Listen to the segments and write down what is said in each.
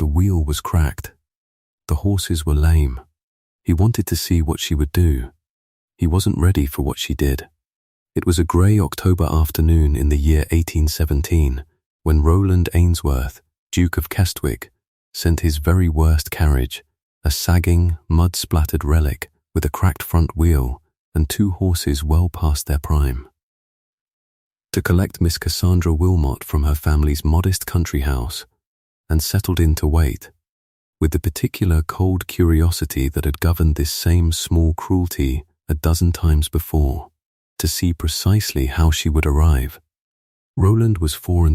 The wheel was cracked. The horses were lame. He wanted to see what she would do. He wasn't ready for what she did. It was a grey October afternoon in the year 1817 when Roland Ainsworth, Duke of Kestwick, sent his very worst carriage, a sagging, mud-splattered relic with a cracked front wheel and 2 horses well past their prime, to collect Miss Cassandra Wilmot from her family's modest country house, and settled in to wait, with the particular cold curiosity that had governed this same small cruelty a dozen times before, to see precisely how she would arrive. Roland was 34,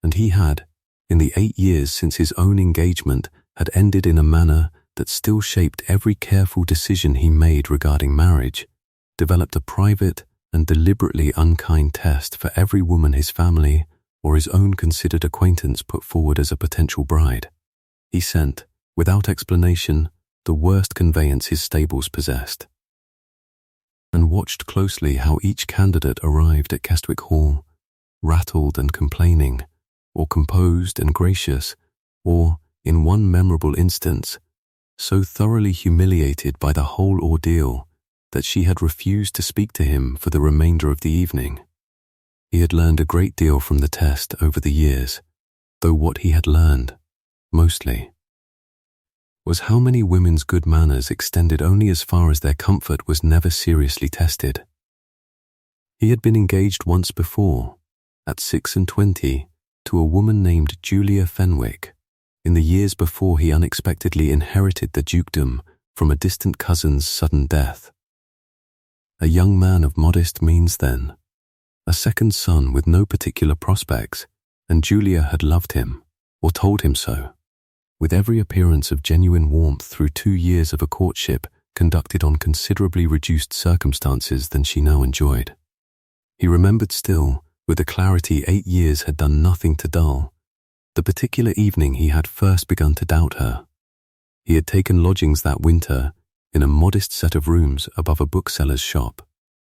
and he had, in the 8 years since his own engagement, had ended in a manner that still shaped every careful decision he made regarding marriage, developed a private and deliberately unkind test for every woman his family or his own considered acquaintance put forward as a potential bride. He sent, without explanation, the worst conveyance his stables possessed, and watched closely how each candidate arrived at Kestwick Hall, rattled and complaining, or composed and gracious, or, in one memorable instance, so thoroughly humiliated by the whole ordeal that she had refused to speak to him for the remainder of the evening. He had learned a great deal from the test over the years, though what he had learned, mostly, was how many women's good manners extended only as far as their comfort was never seriously tested. He had been engaged once before, at 26, to a woman named Julia Fenwick, in the years before he unexpectedly inherited the dukedom from a distant cousin's sudden death. A young man of modest means then, a second son with no particular prospects, and Julia had loved him, or told him so, with every appearance of genuine warmth through 2 years of a courtship conducted on considerably reduced circumstances than she now enjoyed. He remembered still, with a clarity 8 years had done nothing to dull, the particular evening he had first begun to doubt her. He had taken lodgings that winter in a modest set of rooms above a bookseller's shop,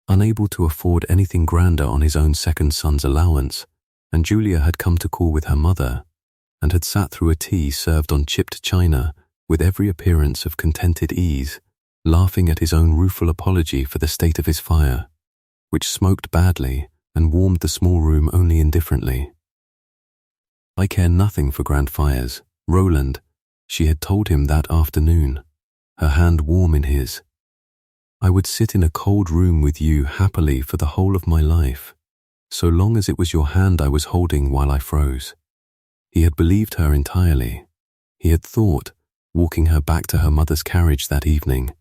unable to afford anything grander on his own second son's allowance, and Julia had come to call with her mother, and had sat through a tea served on chipped china with every appearance of contented ease, laughing at his own rueful apology for the state of his fire, which smoked badly and warmed the small room only indifferently. "I care nothing for grand fires, Roland," she had told him that afternoon, her hand warm in his. "I would sit in a cold room with you happily for the whole of my life, so long as it was your hand I was holding while I froze." He had believed her entirely. He had thought, walking her back to her mother's carriage that evening,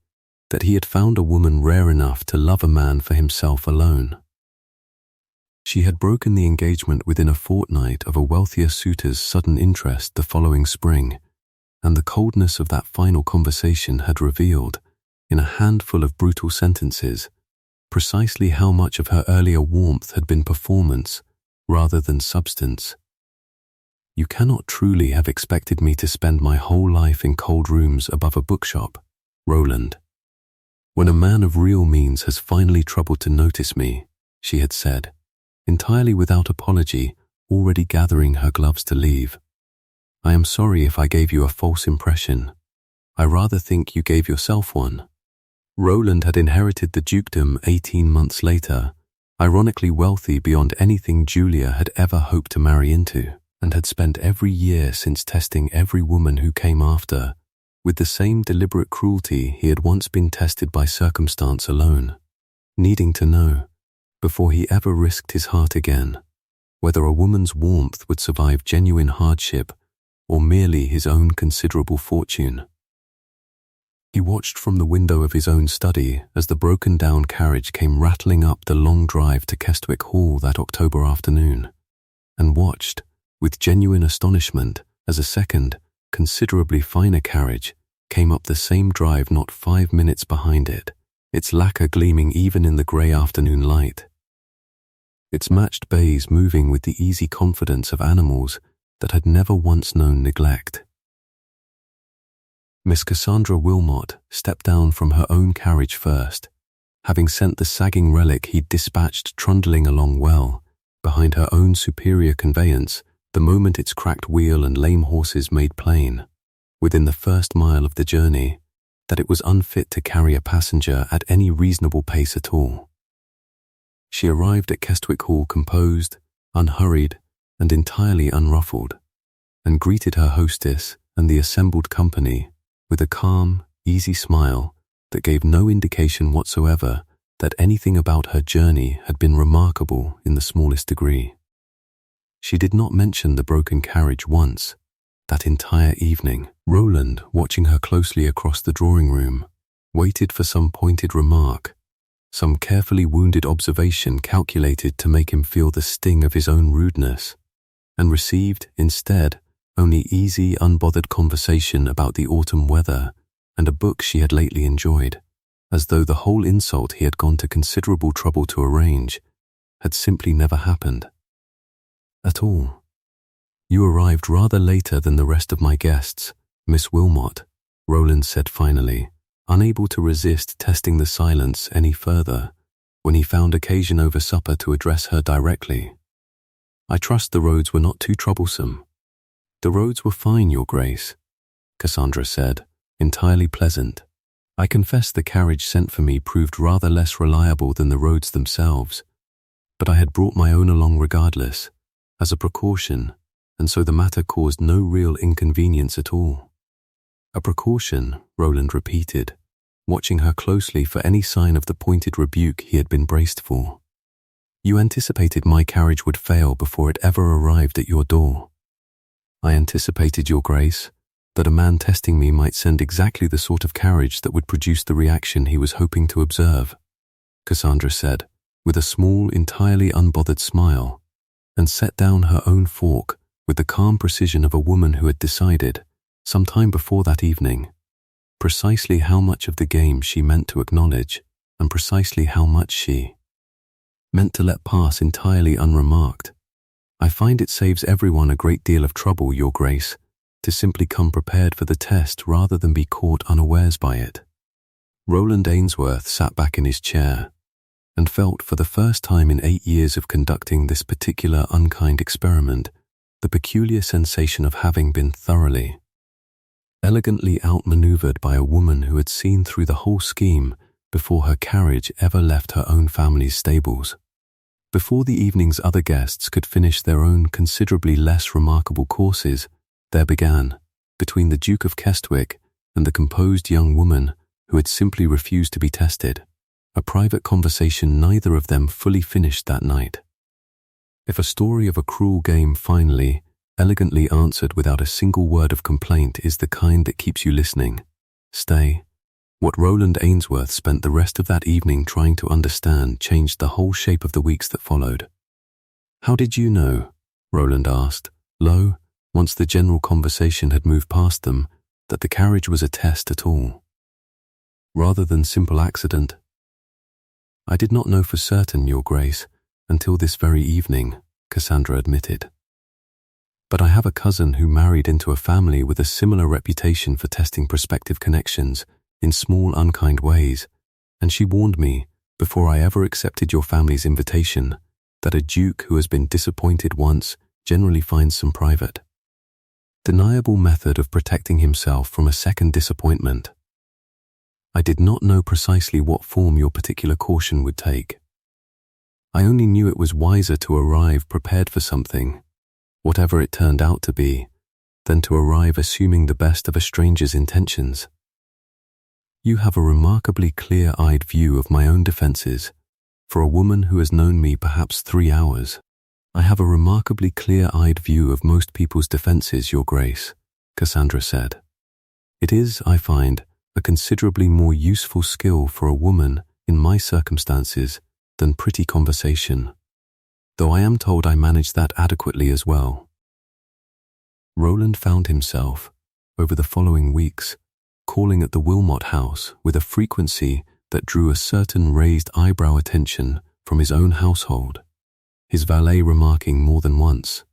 that he had found a woman rare enough to love a man for himself alone. She had broken the engagement within a fortnight of a wealthier suitor's sudden interest the following spring, and the coldness of that final conversation had revealed, in a handful of brutal sentences, precisely how much of her earlier warmth had been performance rather than substance. "You cannot truly have expected me to spend my whole life in cold rooms above a bookshop, Roland. When a man of real means has finally troubled to notice me," she had said, entirely without apology, already gathering her gloves to leave. "I am sorry if I gave you a false impression. I rather think you gave yourself one." Roland had inherited the dukedom 18 months later, ironically wealthy beyond anything Julia had ever hoped to marry into, and had spent every year since testing every woman who came after, with the same deliberate cruelty he had once been tested by circumstance alone, needing to know, before he ever risked his heart again, whether a woman's warmth would survive genuine hardship or merely his own considerable fortune. He watched from the window of his own study as the broken-down carriage came rattling up the long drive to Kestwick Hall that October afternoon, and watched, with genuine astonishment, as a second, considerably finer carriage came up the same drive not 5 minutes behind it, its lacquer gleaming even in the grey afternoon light, its matched bays moving with the easy confidence of animals that had never once known neglect. Miss Cassandra Wilmot stepped down from her own carriage first, having sent the sagging relic he'd dispatched trundling along well, behind her own superior conveyance, the moment its cracked wheel and lame horses made plain, within the first mile of the journey, that it was unfit to carry a passenger at any reasonable pace at all. She arrived at Kestwick Hall composed, unhurried, and entirely unruffled, and greeted her hostess and the assembled company with a calm, easy smile that gave no indication whatsoever that anything about her journey had been remarkable in the smallest degree. She did not mention the broken carriage once, that entire evening. Roland, watching her closely across the drawing room, waited for some pointed remark, some carefully wounded observation calculated to make him feel the sting of his own rudeness, and received, instead, only easy, unbothered conversation about the autumn weather and a book she had lately enjoyed, as though the whole insult he had gone to considerable trouble to arrange had simply never happened. At all. You arrived rather later than the rest of my guests, Miss Wilmot, Roland said finally, unable to resist testing the silence any further when he found occasion over supper to address her directly. I trust the roads were not too troublesome. The roads were fine, Your Grace, Cassandra said, entirely pleasant. I confess the carriage sent for me proved rather less reliable than the roads themselves, but I had brought my own along regardless, as a precaution, and so the matter caused no real inconvenience at all. A precaution, Roland repeated, watching her closely for any sign of the pointed rebuke he had been braced for. You anticipated my carriage would fail before it ever arrived at your door. I anticipated, Your Grace, that a man testing me might send exactly the sort of carriage that would produce the reaction he was hoping to observe, Cassandra said, with a small, entirely unbothered smile, and set down her own fork with the calm precision of a woman who had decided, some time before that evening, precisely how much of the game she meant to acknowledge and precisely how much she meant to let pass entirely unremarked. I find it saves everyone a great deal of trouble, Your Grace, to simply come prepared for the test rather than be caught unawares by it. Roland Ainsworth sat back in his chair and felt for the first time in 8 years of conducting this particular unkind experiment the peculiar sensation of having been thoroughly, elegantly outmaneuvered by a woman who had seen through the whole scheme before her carriage ever left her own family's stables. Before the evening's other guests could finish their own considerably less remarkable courses, there began, between the Duke of Kestwick and the composed young woman who had simply refused to be tested, a private conversation neither of them fully finished that night. If a story of a cruel game finally, elegantly answered without a single word of complaint is the kind that keeps you listening, stay. What Roland Ainsworth spent the rest of that evening trying to understand changed the whole shape of the weeks that followed. How did you know? Roland asked, low, once the general conversation had moved past them, that the carriage was a test at all, rather than simple accident. I did not know for certain, Your Grace, until this very evening, Cassandra admitted. But I have a cousin who married into a family with a similar reputation for testing prospective connections in small unkind ways, and she warned me, before I ever accepted your family's invitation, that a duke who has been disappointed once generally finds some private, deniable method of protecting himself from a second disappointment. I did not know precisely what form your particular caution would take. I only knew it was wiser to arrive prepared for something, whatever it turned out to be, than to arrive assuming the best of a stranger's intentions. You have a remarkably clear-eyed view of my own defenses. For a woman who has known me perhaps 3 hours, I have a remarkably clear-eyed view of most people's defenses, Your Grace, Cassandra said. It is, I find, a considerably more useful skill for a woman in my circumstances than pretty conversation, though I am told I manage that adequately as well. Roland found himself, over the following weeks, calling at the Wilmot house with a frequency that drew a certain raised eyebrow attention from his own household, his valet remarking more than once,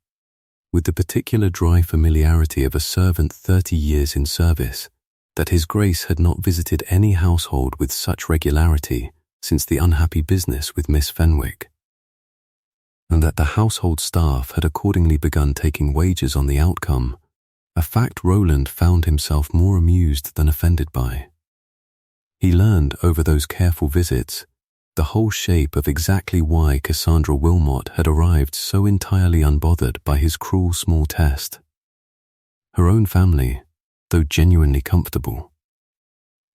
with the particular dry familiarity of a servant 30 years in service, that His Grace had not visited any household with such regularity since the unhappy business with Miss Fenwick. and that the household staff had accordingly begun taking wagers on the outcome, a fact Roland found himself more amused than offended by. He learned over those careful visits the whole shape of exactly why Cassandra Wilmot had arrived so entirely unbothered by his cruel small test. Her own family, though genuinely comfortable.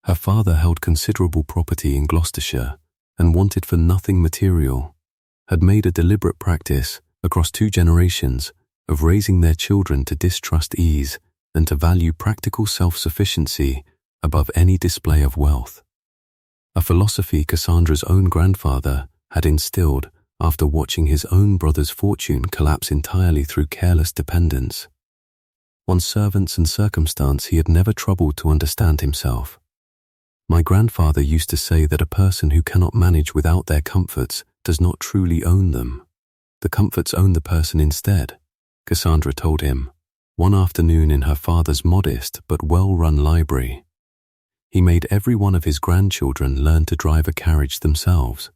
Her father held considerable property in Gloucestershire and wanted for nothing material, had made a deliberate practice across 2 generations of raising their children to distrust ease and to value practical self-sufficiency above any display of wealth. A philosophy Cassandra's own grandfather had instilled after watching his own brother's fortune collapse entirely through careless dependence. On servants and circumstance he had never troubled to understand himself. My grandfather used to say that a person who cannot manage without their comforts does not truly own them. The comforts own the person instead, Cassandra told him, one afternoon in her father's modest but well-run library. He made every one of his grandchildren learn to drive a carriage themselves,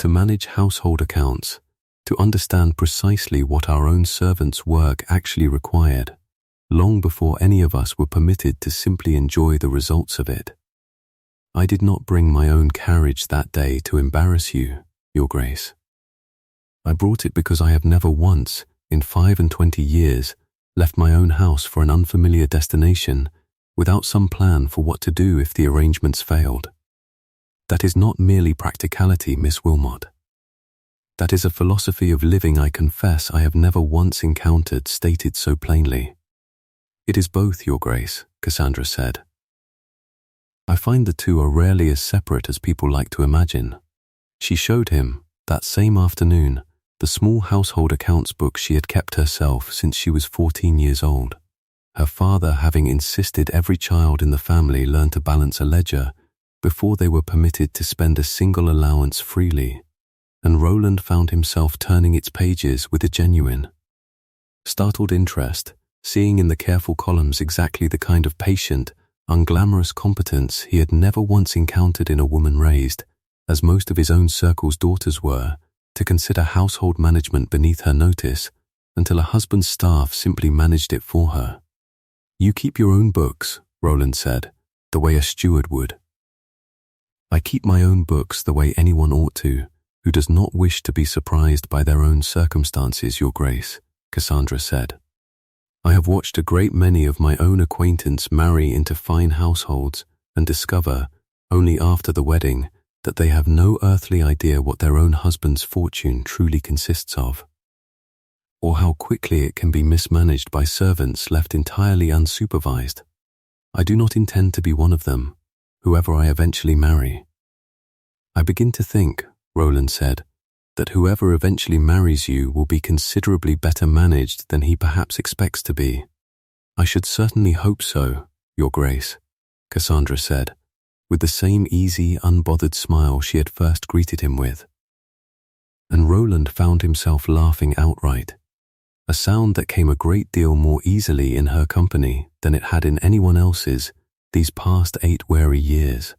to manage household accounts, to understand precisely what our own servants' work actually required, long before any of us were permitted to simply enjoy the results of it. I did not bring my own carriage that day to embarrass you, Your Grace. I brought it because I have never once, in 25 years, left my own house for an unfamiliar destination without some plan for what to do if the arrangements failed. That is not merely practicality, Miss Wilmot. That is a philosophy of living I confess I have never once encountered stated so plainly. It is both, Your Grace, Cassandra said. I find the two are rarely as separate as people like to imagine. She showed him, that same afternoon, the small household accounts book she had kept herself since she was 14 years old. Her father having insisted every child in the family learn to balance a ledger before they were permitted to spend a single allowance freely, and Roland found himself turning its pages with a genuine, startled interest, seeing in the careful columns exactly the kind of patient, unglamorous competence he had never once encountered in a woman raised, as most of his own circle's daughters were, to consider household management beneath her notice until a husband's staff simply managed it for her. You keep your own books, Roland said, the way a steward would. I keep my own books the way anyone ought to, who does not wish to be surprised by their own circumstances, Your Grace, Cassandra said. I have watched a great many of my own acquaintance marry into fine households and discover, only after the wedding, that they have no earthly idea what their own husband's fortune truly consists of, or how quickly it can be mismanaged by servants left entirely unsupervised. I do not intend to be one of them, whoever I eventually marry. I begin to think, Roland said, that whoever eventually marries you will be considerably better managed than he perhaps expects to be. I should certainly hope so, Your Grace, Cassandra said, with the same easy, unbothered smile she had first greeted him with. And Roland found himself laughing outright, a sound that came a great deal more easily in her company than it had in anyone else's these past 8 weary years.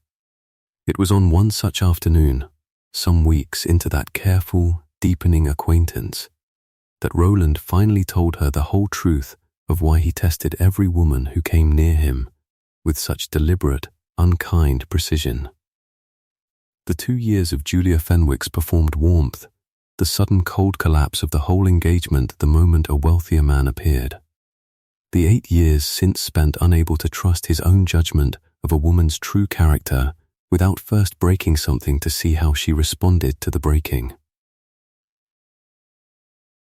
It was on one such afternoon, some weeks into that careful, deepening acquaintance, that Roland finally told her the whole truth of why he tested every woman who came near him with such deliberate, unkind precision. The 2 years of Julia Fenwick's performed warmth, the sudden cold collapse of the whole engagement the moment a wealthier man appeared. The 8 years since spent unable to trust his own judgment of a woman's true character without first breaking something to see how she responded to the breaking.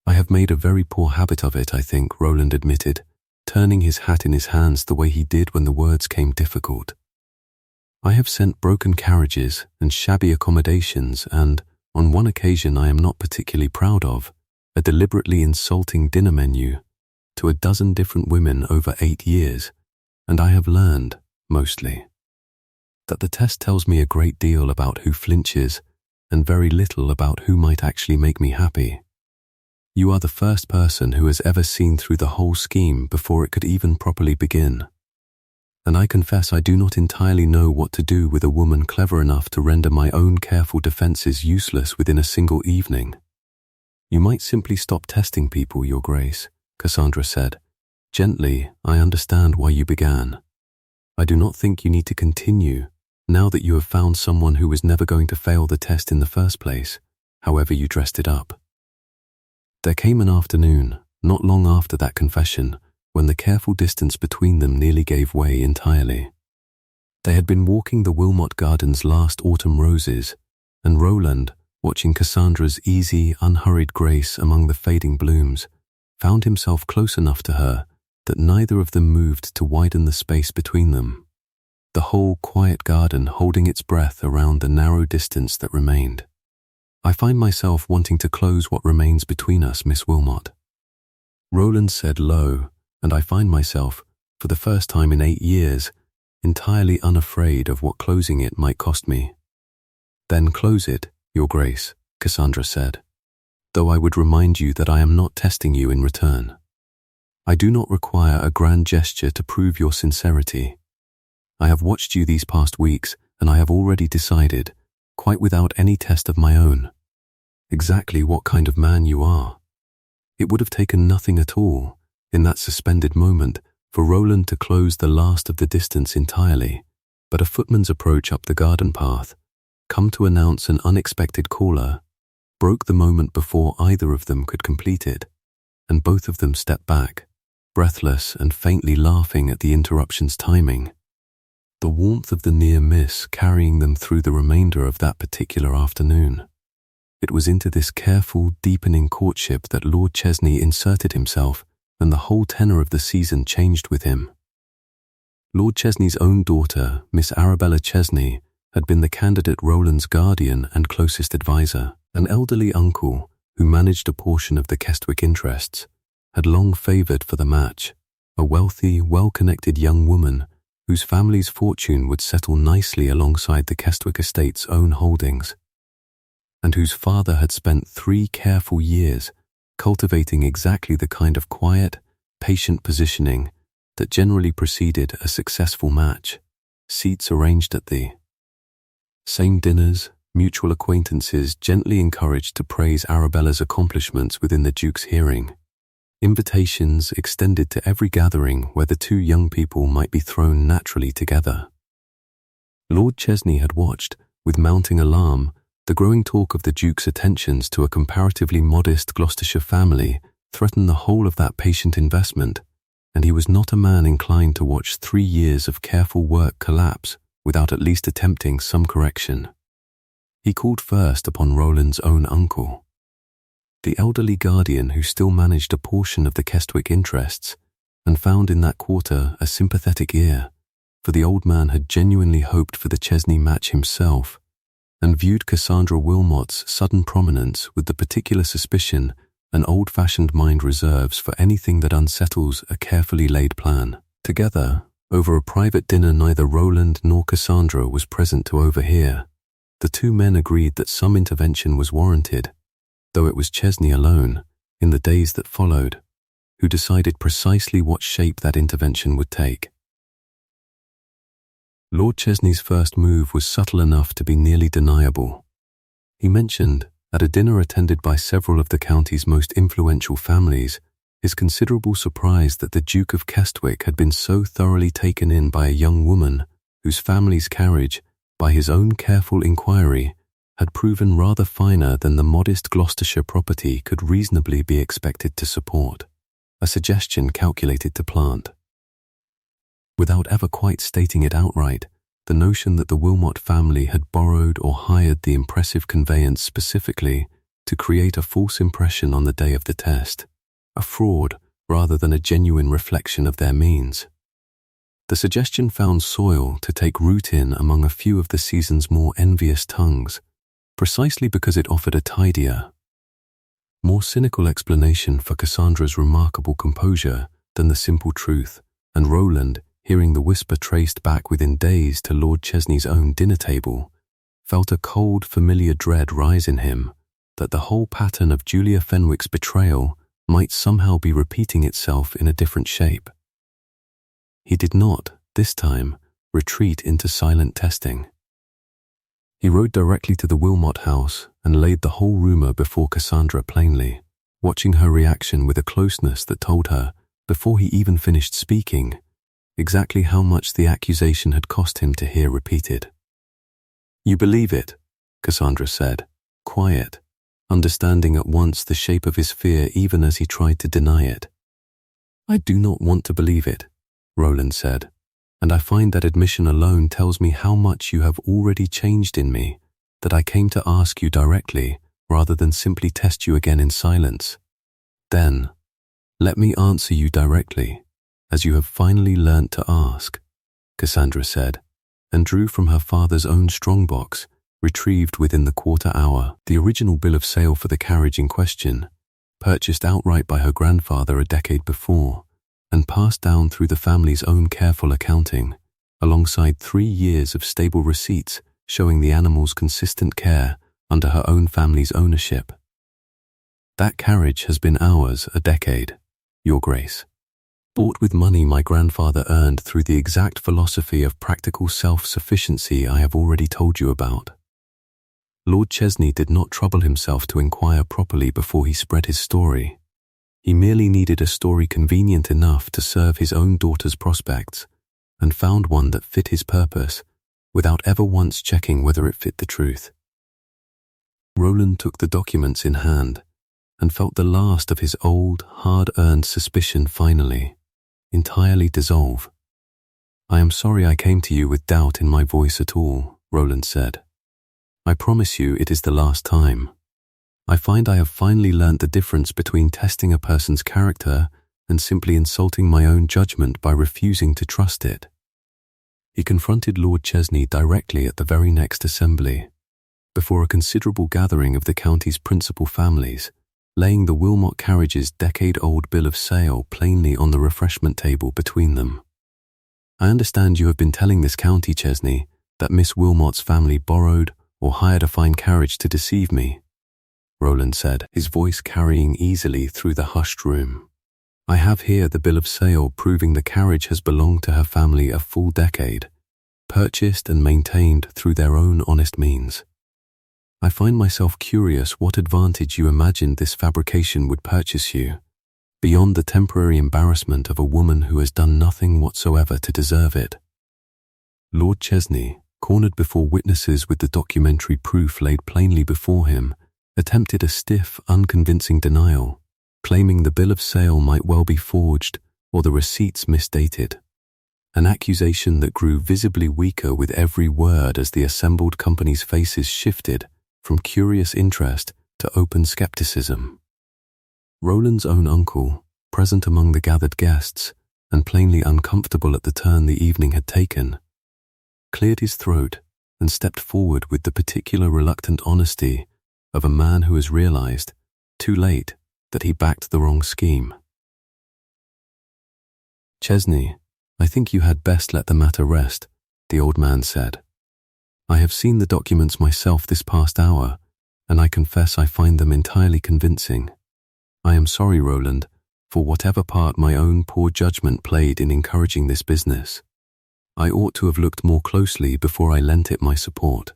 I have made a very poor habit of it, I think, Roland admitted, turning his hat in his hands the way he did when the words came difficult. I have sent broken carriages and shabby accommodations and, on one occasion I am not particularly proud of, a deliberately insulting dinner menu, to a dozen different women over 8 years, and I have learned, mostly, that the test tells me a great deal about who flinches and very little about who might actually make me happy. You are the first person who has ever seen through the whole scheme before it could even properly begin. And I confess I do not entirely know what to do with a woman clever enough to render my own careful defences useless within a single evening. You might simply stop testing people, Your Grace, Cassandra said. Gently, I understand why you began. I do not think you need to continue, now that you have found someone who was never going to fail the test in the first place, however you dressed it up. There came an afternoon, not long after that confession, when the careful distance between them nearly gave way entirely. They had been walking the Wilmot Garden's last autumn roses, and Roland, watching Cassandra's easy, unhurried grace among the fading blooms, found himself close enough to her that neither of them moved to widen the space between them, the whole quiet garden holding its breath around the narrow distance that remained. I find myself wanting to close what remains between us, Miss Wilmot. Roland said low, and I find myself, for the first time in 8 years, entirely unafraid of what closing it might cost me. Then close it, Your Grace, Cassandra said, though I would remind you that I am not testing you in return. I do not require a grand gesture to prove your sincerity. I have watched you these past weeks, and I have already decided, quite without any test of my own, exactly what kind of man you are. It would have taken nothing at all, in that suspended moment, for Roland to close the last of the distance entirely, but a footman's approach up the garden path, come to announce an unexpected caller, broke the moment before either of them could complete it, and both of them stepped back, breathless and faintly laughing at the interruption's timing. The warmth of the near miss carrying them through the remainder of that particular afternoon. It was into this careful, deepening courtship that Lord Chesney inserted himself, and the whole tenor of the season changed with him. Lord Chesney's own daughter, Miss Arabella Chesney, had been the candidate Roland's guardian and closest advisor. An elderly uncle, who managed a portion of the Kestwick interests, had long favoured for the match, a wealthy, well-connected young woman whose family's fortune would settle nicely alongside the Kestwick estate's own holdings, and whose father had spent 3 careful years cultivating exactly the kind of quiet, patient positioning that generally preceded a successful match, seats arranged at the same dinners, mutual acquaintances gently encouraged to praise Arabella's accomplishments within the Duke's hearing, invitations extended to every gathering where the 2 young people might be thrown naturally together. Lord Chesney had watched, with mounting alarm, the growing talk of the Duke's attentions to a comparatively modest Gloucestershire family threaten the whole of that patient investment, and he was not a man inclined to watch 3 years of careful work collapse without at least attempting some correction. He called first upon Roland's own uncle, the elderly guardian who still managed a portion of the Kestwick interests, and found in that quarter a sympathetic ear, for the old man had genuinely hoped for the Chesney match himself, and viewed Cassandra Wilmot's sudden prominence with the particular suspicion an old-fashioned mind reserves for anything that unsettles a carefully laid plan. Together, over a private dinner neither Roland nor Cassandra was present to overhear, the 2 men agreed that some intervention was warranted, though it was Chesney alone, in the days that followed, who decided precisely what shape that intervention would take. Lord Chesney's first move was subtle enough to be nearly deniable. He mentioned, at a dinner attended by several of the county's most influential families, his considerable surprise that the Duke of Kestwick had been so thoroughly taken in by a young woman whose family's carriage, by his own careful inquiry, had proven rather finer than the modest Gloucestershire property could reasonably be expected to support, a suggestion calculated to plant. Without ever quite stating it outright, the notion that the Wilmot family had borrowed or hired the impressive conveyance specifically to create a false impression on the day of the test, a fraud rather than a genuine reflection of their means. The suggestion found soil to take root in among a few of the season's more envious tongues, precisely because it offered a tidier, more cynical explanation for Cassandra's remarkable composure than the simple truth, and Roland, hearing the whisper traced back within days to Lord Chesney's own dinner table, felt a cold, familiar dread rise in him that the whole pattern of Julia Fenwick's betrayal might somehow be repeating itself in a different shape. He did not, this time, retreat into silent testing. He rode directly to the Wilmot house and laid the whole rumour before Cassandra plainly, watching her reaction with a closeness that told her, before he even finished speaking, exactly how much the accusation had cost him to hear repeated. "You believe it," Cassandra said, quiet, understanding at once the shape of his fear even as he tried to deny it. "I do not want to believe it," Roland said, "and I find that admission alone tells me how much you have already changed in me, that I came to ask you directly rather than simply test you again in silence. Then, let me answer you directly, as you have finally learnt to ask," Cassandra said, and drew from her father's own strongbox, retrieved within the quarter hour, the original bill of sale for the carriage in question, purchased outright by her grandfather a decade before, and passed down through the family's own careful accounting, alongside 3 years of stable receipts showing the animal's consistent care under her own family's ownership. "That carriage has been ours a decade, Your Grace. Bought with money my grandfather earned through the exact philosophy of practical self-sufficiency I have already told you about." Lord Chesney did not trouble himself to inquire properly before he spread his story. He merely needed a story convenient enough to serve his own daughter's prospects, and found one that fit his purpose, without ever once checking whether it fit the truth. Roland took the documents in hand, and felt the last of his old, hard-earned suspicion finally, entirely dissolve. "I am sorry I came to you with doubt in my voice at all," Roland said. "I promise you it is the last time. I find I have finally learnt the difference between testing a person's character and simply insulting my own judgment by refusing to trust it." He confronted Lord Chesney directly at the very next assembly, before a considerable gathering of the county's principal families, laying the Wilmot carriage's decade-old bill of sale plainly on the refreshment table between them. "I understand you have been telling this county, Chesney, that Miss Wilmot's family borrowed or hired a fine carriage to deceive me," Roland said, his voice carrying easily through the hushed room. "I have here the bill of sale proving the carriage has belonged to her family a full decade, purchased and maintained through their own honest means. I find myself curious what advantage you imagined this fabrication would purchase you, beyond the temporary embarrassment of a woman who has done nothing whatsoever to deserve it." Lord Chesney, cornered before witnesses with the documentary proof laid plainly before him, attempted a stiff, unconvincing denial, claiming the bill of sale might well be forged or the receipts misdated, an accusation that grew visibly weaker with every word as the assembled company's faces shifted from curious interest to open skepticism. Roland's own uncle, present among the gathered guests, and plainly uncomfortable at the turn the evening had taken, cleared his throat and stepped forward with the particular reluctant honesty of a man who has realized, too late, that he backed the wrong scheme. "Chesney, I think you had best let the matter rest," the old man said. "I have seen the documents myself this past hour, and I confess I find them entirely convincing. I am sorry, Roland, for whatever part my own poor judgment played in encouraging this business. I ought to have looked more closely before I lent it my support."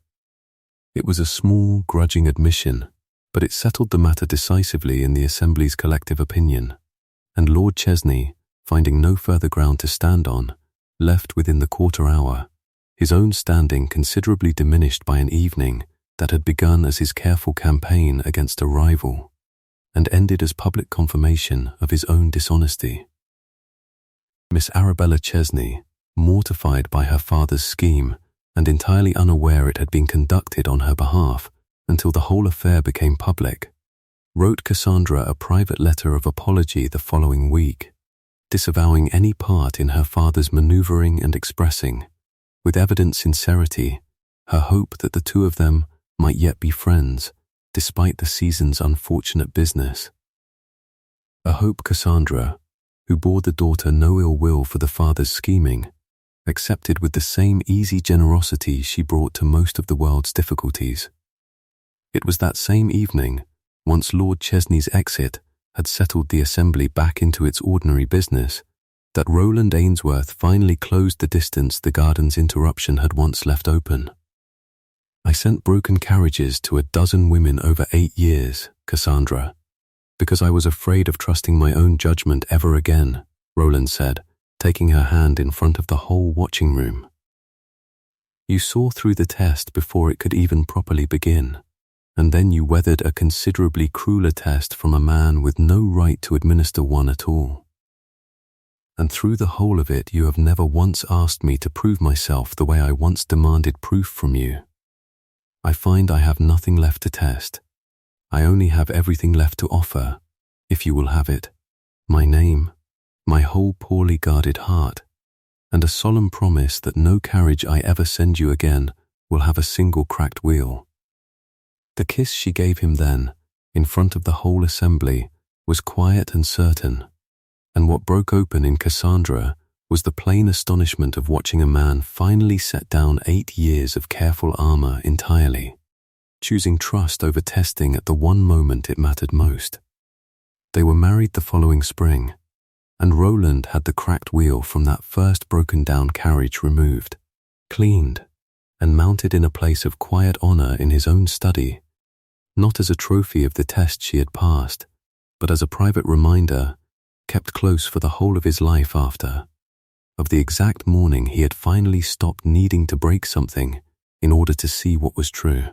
It was a small, grudging admission, but it settled the matter decisively in the Assembly's collective opinion, and Lord Chesney, finding no further ground to stand on, left within the quarter hour, his own standing considerably diminished by an evening that had begun as his careful campaign against a rival, and ended as public confirmation of his own dishonesty. Miss Arabella Chesney, mortified by her father's scheme and entirely unaware it had been conducted on her behalf until the whole affair became public, wrote Cassandra a private letter of apology the following week, disavowing any part in her father's manoeuvring and expressing, with evident sincerity, her hope that the two of them might yet be friends, despite the season's unfortunate business. A hope Cassandra, who bore the daughter no ill will for the father's scheming, accepted with the same easy generosity she brought to most of the world's difficulties. It was that same evening, once Lord Chesney's exit had settled the assembly back into its ordinary business, that Roland Ainsworth finally closed the distance the garden's interruption had once left open. I sent broken carriages to 12 women over 8 years, Cassandra, because I was afraid of trusting my own judgment ever again, Roland said, taking her hand in front of the whole watching room. You saw through the test before it could even properly begin, and then you weathered a considerably crueler test from a man with no right to administer one at all. And through the whole of it, you have never once asked me to prove myself the way I once demanded proof from you. I find I have nothing left to test. I only have everything left to offer, if you will have it. My name, my whole poorly guarded heart, and a solemn promise that no carriage I ever send you again will have a single cracked wheel. The kiss she gave him then, in front of the whole assembly, was quiet and certain, and what broke open in Cassandra was the plain astonishment of watching a man finally set down 8 years of careful armor entirely, choosing trust over testing at the one moment it mattered most. They were married the following spring, and Roland had the cracked wheel from that first broken-down carriage removed, cleaned, and mounted in a place of quiet honor in his own study, not as a trophy of the test she had passed, but as a private reminder, kept close for the whole of his life after, of the exact morning he had finally stopped needing to break something in order to see what was true.